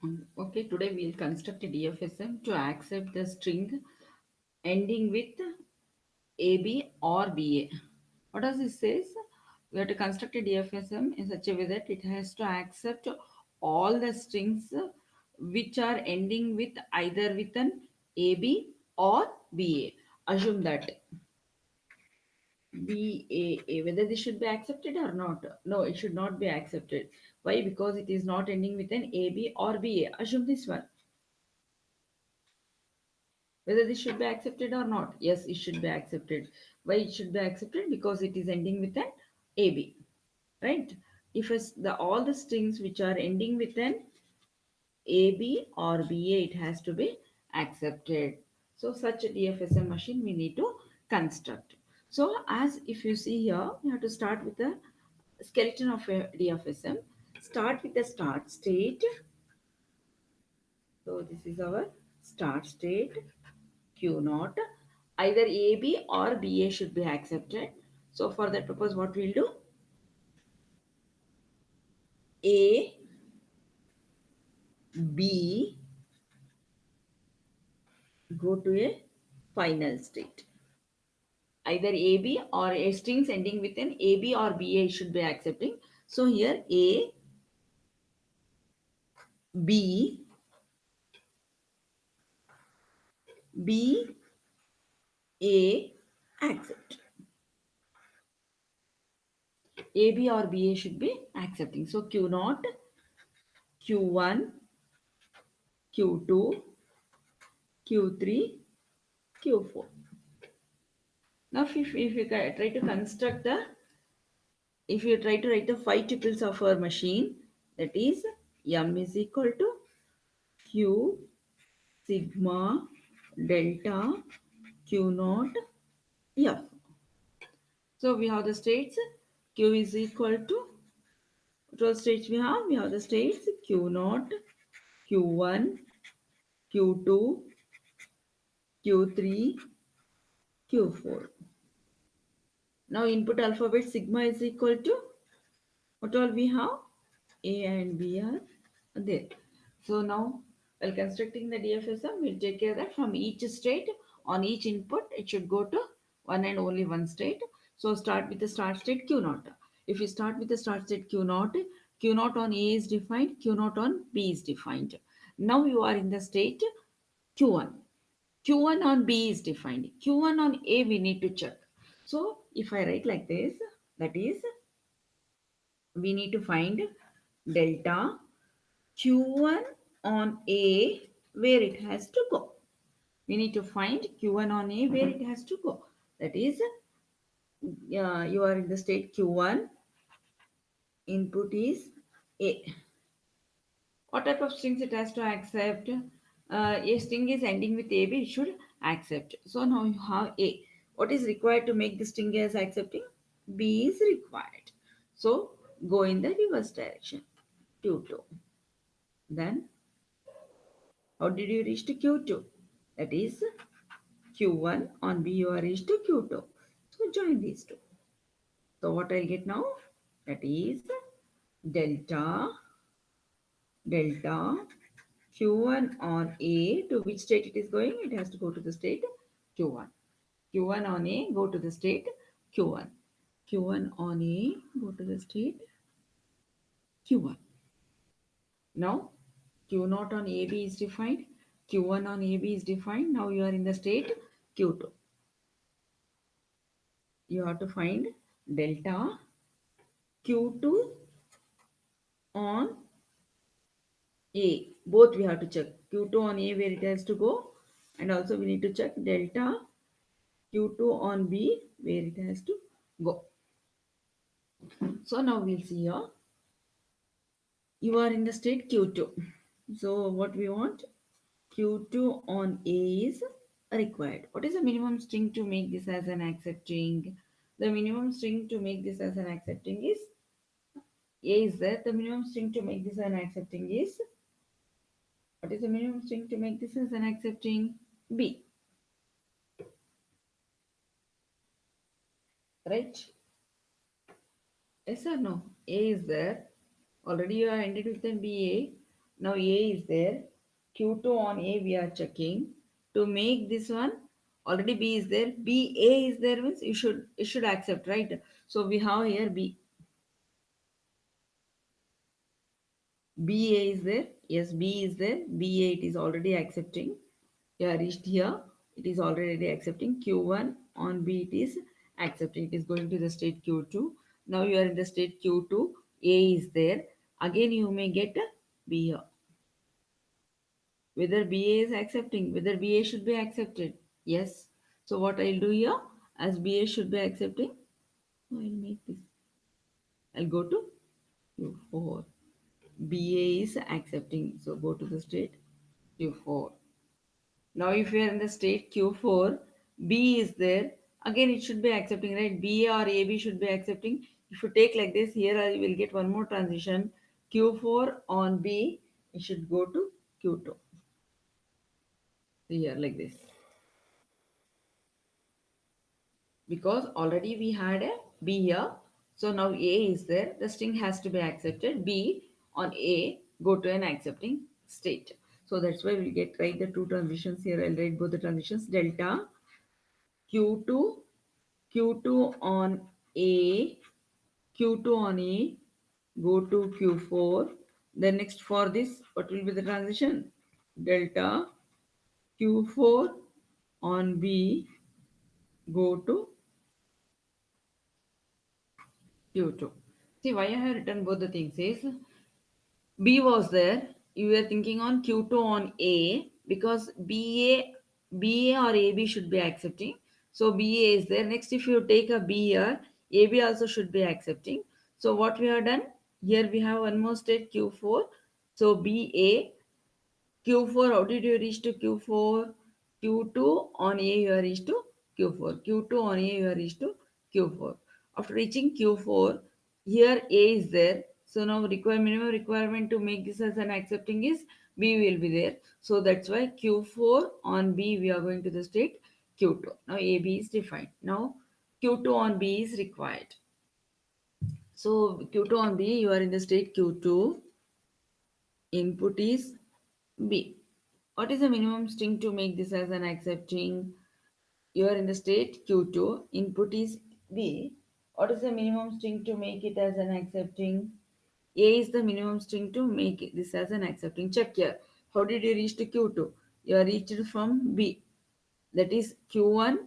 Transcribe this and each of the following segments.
Okay, today we'll construct a DFSM to accept the string ending with AB or BA. What does it says? We have to construct a DFSM in such a way that it has to accept all the strings which are ending with either with an AB or BA. Assume that BAA, whether this should be accepted or not. No, it should not be accepted. Why? Because it is not ending with an AB or BA. Assume this one. Whether this should be accepted or not. Yes, it should be accepted. Why it should be accepted? Because it is ending with an AB, right? If it's the all the strings which are ending with an AB or BA, it has to be accepted. So such a DFSM machine we need to construct. So as if you see here, we have to start with the skeleton of a DFSM. Start with the start state. So this is our start state. Q naught. Either AB or BA should be accepted. So for that purpose, what we'll do? A, B, go to a final state. Either AB or a strings ending with an AB or BA should be accepting. So here A, B, B, A, accept. AB or BA should be accepting. So Q naught, Q1, Q2, Q3, Q4. Now if you try to construct the, if you try to write the 5 tuples of our machine, that is M is equal to Q sigma delta Q naught F. So we have the states. Q is equal to, what all states we have? We have the states Q naught, Q1, Q2, Q3, Q4. Now input alphabet sigma is equal to, what all we have? A and B are there. So now while constructing the DFSM, we'll take care that from each state on each input, it should go to one and only one state. So start with the start state Q naught. If you start with the start state Q naught on A is defined, Q naught on B is defined. Now you are in the state Q1. Q1 on B is defined. Q1 on A we need to check. So if I write like this, that is we need to find delta Q1 on A where it has to go. We need to find Q1 on A where it has to go. That is, you are in the state Q1, input is A. What type of strings it has to accept? A string is ending with AB, it should accept. So now you have A. What is required to make the string as accepting? B is required. So go in the reverse direction. Q2. Then how did you reach to Q2? That is Q1 on B you are reached to Q2. So join these two. So what I'll get now? That is delta delta Q1 on A, to which state it is going? It has to go to the state Q1. Q1 on A, go to the state Q1. Q1 on A, go to the state Q1. Now Q naught on AB is defined. Q1 on AB is defined. Now you are in the state Q2. You have to find delta Q2 on A. Both we have to check. Q2 on A where it has to go, and also we need to check delta Q2 on B where it has to go. So now we'll see here. You are in the state Q2. So what we want? Q2 on A is required. What is the minimum string to make this as an accepting? The minimum string to make this as an accepting is A is there. The minimum string to make this an accepting is, what is the minimum string to make this as an accepting? B, right? Yes or no? A is there. Already you are ended with an BA. Now A is there. Q2 on A we are checking. To make this one, already B is there. B A is there means you should accept, right? So we have here B. B A is there. Yes, B is there. B A it is already accepting. Yeah, reached here. It is already accepting. Q1 on B it is accepting. It is going to the state Q2. Now you are in the state Q2. A is there. Again you may get a B here. Whether BA is accepting, whether BA should be accepted. Yes. So what I'll do here, as BA should be accepting, I'll make this. I'll go to Q4. BA is accepting. So go to the state Q4. Now if you are in the state Q4, B is there. Again it should be accepting, right? BA or AB should be accepting. If you take like this, here I will get one more transition. Q4 on B, it should go to Q2. Here like this. Because already we had a B here. So now A is there. The string has to be accepted. B on A go to an accepting state. So that's why we get write the two transitions here. I'll write both the transitions. Delta Q2 Q2 on A Q2 on A go to Q4. Then next for this, what will be the transition? Delta Q4 on B go to Q2. See why I have written both the things is B was there. You were thinking on Q2 on A because BA or AB should be accepting. So BA is there. Next, if you take a B here, AB also should be accepting. So what we have done here, we have one more state Q4. So BA Q4, how did you reach to Q4? Q2 on A, you are reached to Q4. Q2 on A, you are reached to Q4. After reaching Q4, here A is there. So now minimum requirement to make this as an accepting is B will be there. So that's why Q4 on B, we are going to the state Q2. Now AB is defined. Now Q2 on B is required. So Q2 on B, you are in the state Q2. Input is B. What is the minimum string to make this as an accepting? You are in the state Q2. Input is B. What is the minimum string to make it as an accepting? A is the minimum string to make this as an accepting. Check here. How did you reach to Q2? You are reached from B. That is Q1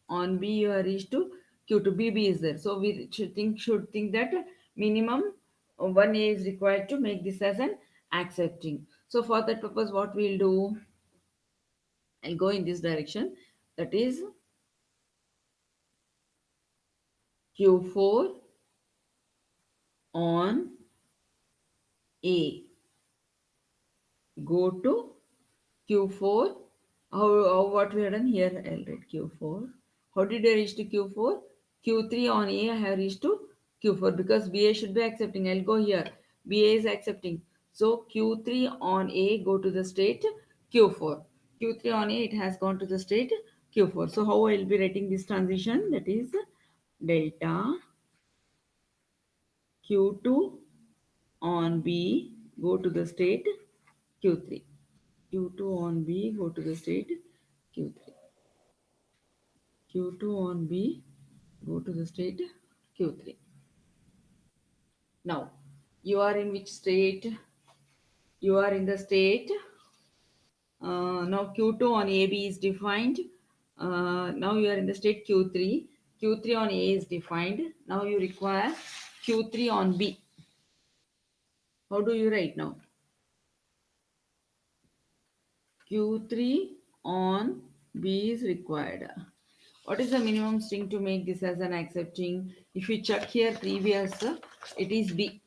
on B. You are reached to Q2. BB is there. So we should think that minimum one A is required to make this as an accepting. So for that purpose, what we'll do? I'll go in this direction. That is Q4 on A. Go to Q4. What we have done here? I'll write Q4. How did I reach to Q4? Q3 on A I have reached to Q4 because BA should be accepting. I'll go here. BA is accepting. So Q3 on A go to the state Q4. Q3 on A it has gone to the state Q4. So how I'll be writing this transition? That is delta Q2 on B go to the state Q3. Q2 on B go to the state Q3. Q2 on B go to the state Q3. Now you are in which state? You are in the state. Now Q2 on AB is defined. Now you are in the state Q3. Q3 on A is defined. Now you require Q3 on B. How do you write now? Q3 on B is required. What is the minimum string to make this as an accepting? If you check here previous, it is B.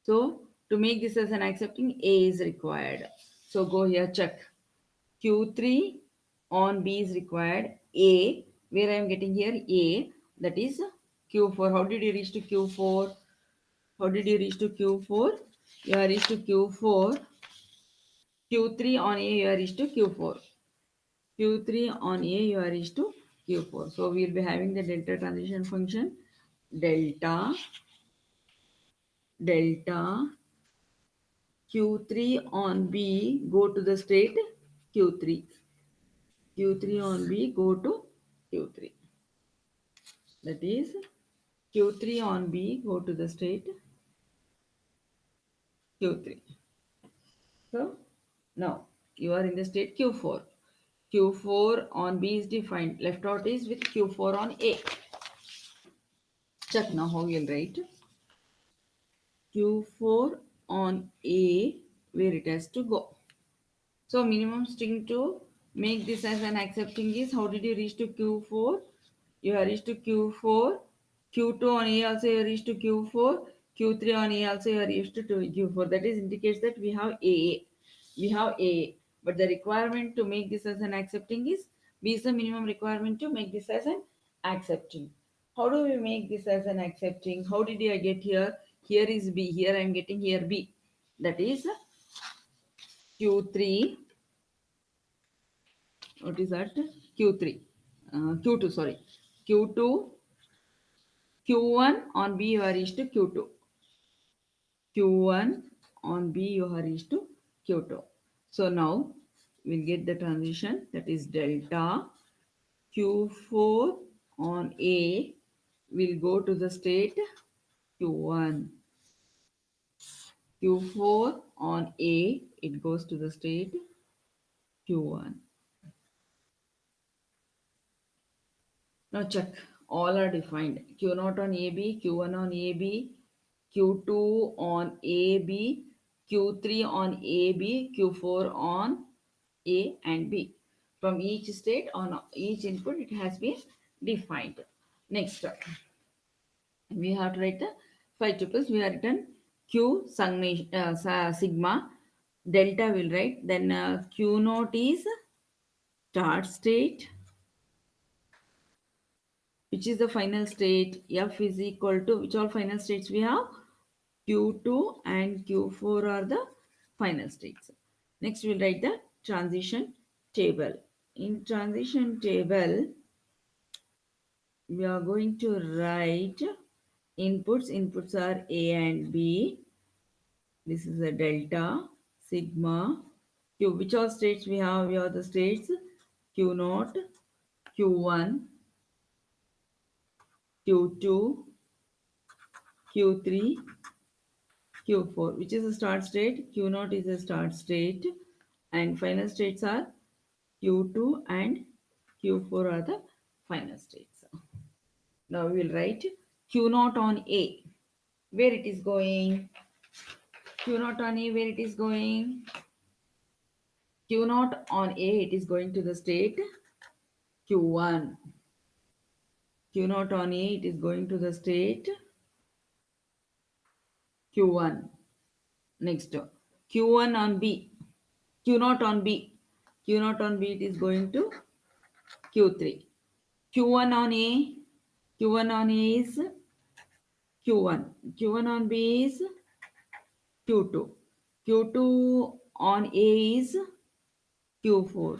So to make this as an accepting, A is required. So go here, check. Q3 on B is required. A, where I am getting here A, that is Q4. How did you reach to Q4? How did you reach to Q4? You are reached to Q4. Q3 on A, you are reached to Q4. Q3 on A, you are reached to Q4. So we will be having the delta transition function. Delta Q3 on B go to the state Q3. Q3 on B go to Q3. That is Q3 on B go to the state Q3. So now you are in the state Q4. Q4 on B is defined. Left out is with Q4 on A. Check now how you'll write. Q4 on A where it has to go. So minimum string to make this as an accepting is how did you reach to Q4? You have reached to Q4. Q2 on A also you have reached to Q4. Q3 on A also you have reached to Q4. That is indicates that we have A. We have A. But the requirement to make this as an accepting is B is the minimum requirement to make this as an accepting. How do we make this as an accepting? How did I get here? Here is B. Here I am getting here B. That is Q3. What is that? Q3. Q2, sorry. Q2, Q1 on B you are reached to Q2. Q1 on B you are reached to Q2. So now we'll get the transition, that is delta Q4 on A will go to the state Q1. Q4 on A, it goes to the state Q1. Now check, all are defined. Q0 on AB, Q1 on AB, Q2 on AB, Q3 on AB, Q4 on A and B. From each state on each input, it has been defined. Next, we have to write the 5 tuples. We have written Q sigma, delta will write. Then Q naught is start state, which is the final state. F is equal to, which all final states we have? Q2 and Q4 are the final states. Next, we'll write the transition table. In transition table, we are going to write inputs. Inputs are A and B. This is a delta, sigma, Q. Which all states we have? We have the states Q0, Q1, Q2, Q3, Q4, which is a start state. Q0 is a start state, and final states are Q2 and Q4 are the final states. Now we will write Q0 on A, where it is going. Q0 on A, where it is going. Q0 on A, it is going to the state Q1. Q0 on A, it is going to the state Q1. Next, Q1 on B. Q0 on B. Q0 on B, it is going to Q3. Q1 on A. Q1 on A is Q1. Q1 on B is Q2. Q2 on A is Q4.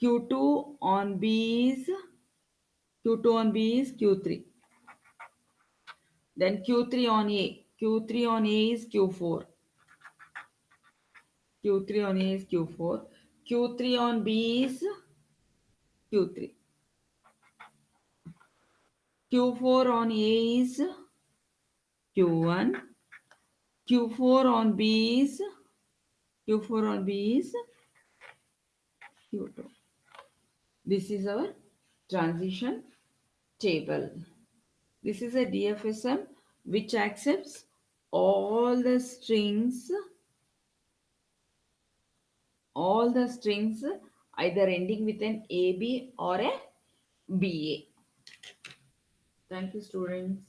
Q2 on B is Q2 on B is Q3. Then Q3 on A. Q3 on A is Q4. Q3 on A is Q4. Q3 on B is Q3. Q4 on A is Q1. Q4 on B is Q4 on B is Q2. This is our transition table. This is a DFSM which accepts all the strings either ending with an AB or a BA. Thank you, students.